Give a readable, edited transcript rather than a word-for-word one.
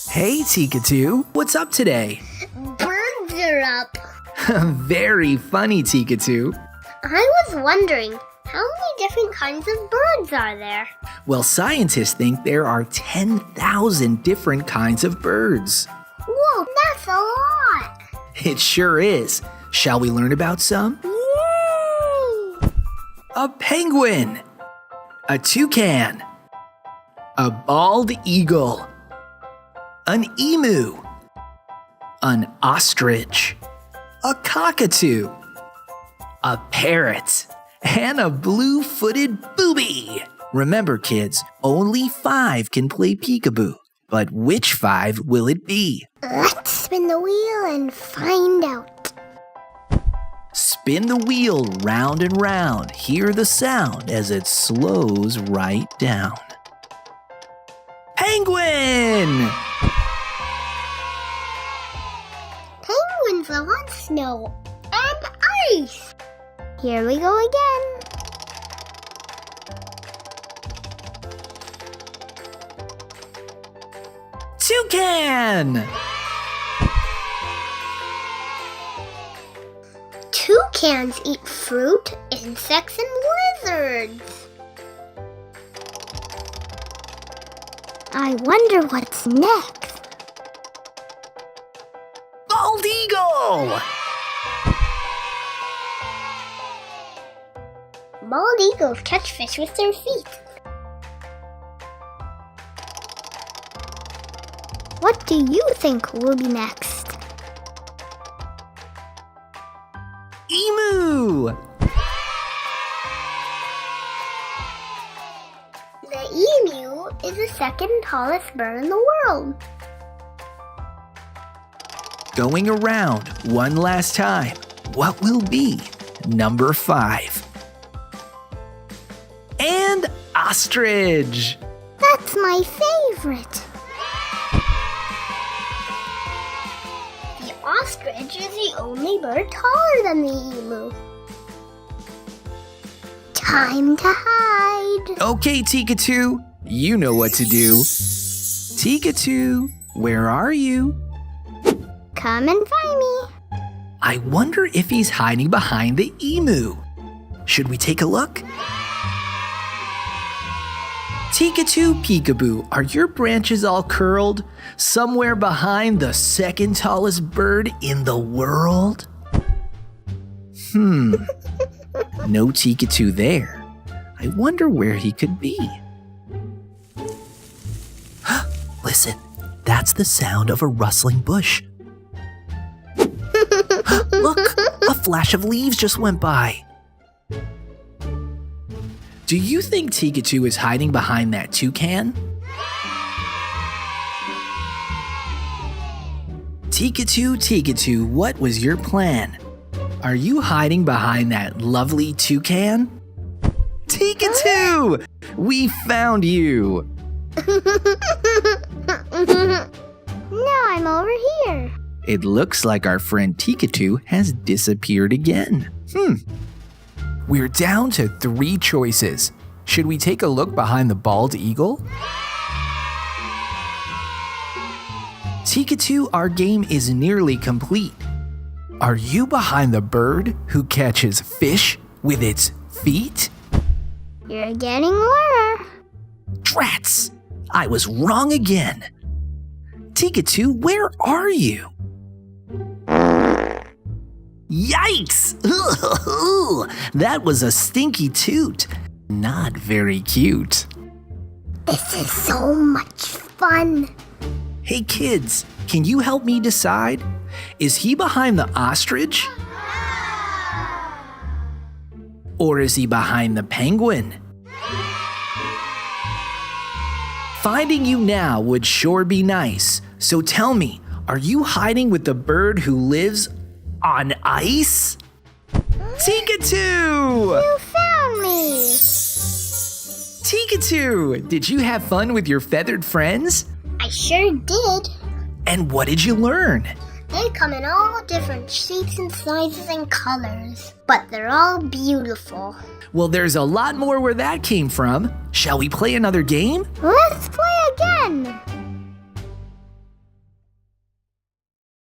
Hey, Teekatoo. What's up today? Birds are up. Very funny, Teekatoo. I was wondering, how many different kinds of birds are there? Well, scientists think there are 10,000 different kinds of birds. Whoa, that's a lot. It sure is. Shall we learn about some? Yay! A penguin, a toucan, a bald eagle, an emu, an ostrich, a cockatoo, a parrot, and a blue-footed booby. Remember, kids, only 5 can play peekaboo. But which 5 will it be? Let's spin the wheel and find out. Spin the wheel round and round. Hear the sound as it slows right down. Penguin! Penguins are on snow and ice. Here we go again. Toucan! Toucans eat fruit, insects, and lizards. I wonder what's next. Bald eagle! Bald eagles catch fish with their feet. What do you think will be next? Emu! The emu is the second tallest bird in the world. Going around one last time. What will be number 5? And ostrich! That's my favorite. The ostrich is the only bird taller than the emu. Time to hide. Okay, Teekatoo, you know what to do. Teekatoo, where are you? Come and find me. I wonder if he's hiding behind the emu. Should we take a look? Teekatoo, Peekaboo, are your branches all curled? Somewhere behind the second tallest bird in the world? No Teekatoo there. I wonder where he could be. Listen, that's the sound of a rustling bush. Look, a flash of leaves just went by. Do you think Teekatoo is hiding behind that toucan? Teekatoo, Teekatoo, what was your plan? Are you hiding behind that lovely toucan? Teekatoo! We found you! Now I'm over here. It looks like our friend Teekatoo has disappeared again. We're down to 3 choices. Should we take a look behind the bald eagle? Teekatoo, our game is nearly complete. Are you behind the bird who catches fish with its feet? You're getting warmer. Drats! I was wrong again. Teekatoo, where are you? Yikes! That was a stinky toot. Not very cute. This is so much fun. Hey kids, can you help me decide? Is he behind the ostrich? Or is he behind the penguin? Finding you now would sure be nice. So tell me, are you hiding with the bird who lives on ice? Teekatoo! You found me. Teekatoo, did you have fun with your feathered friends? I sure did. And what did you learn? They come in all different shapes and sizes and colors, but they're all beautiful. Well, there's a lot more where that came from. Shall we play another game? Let's play.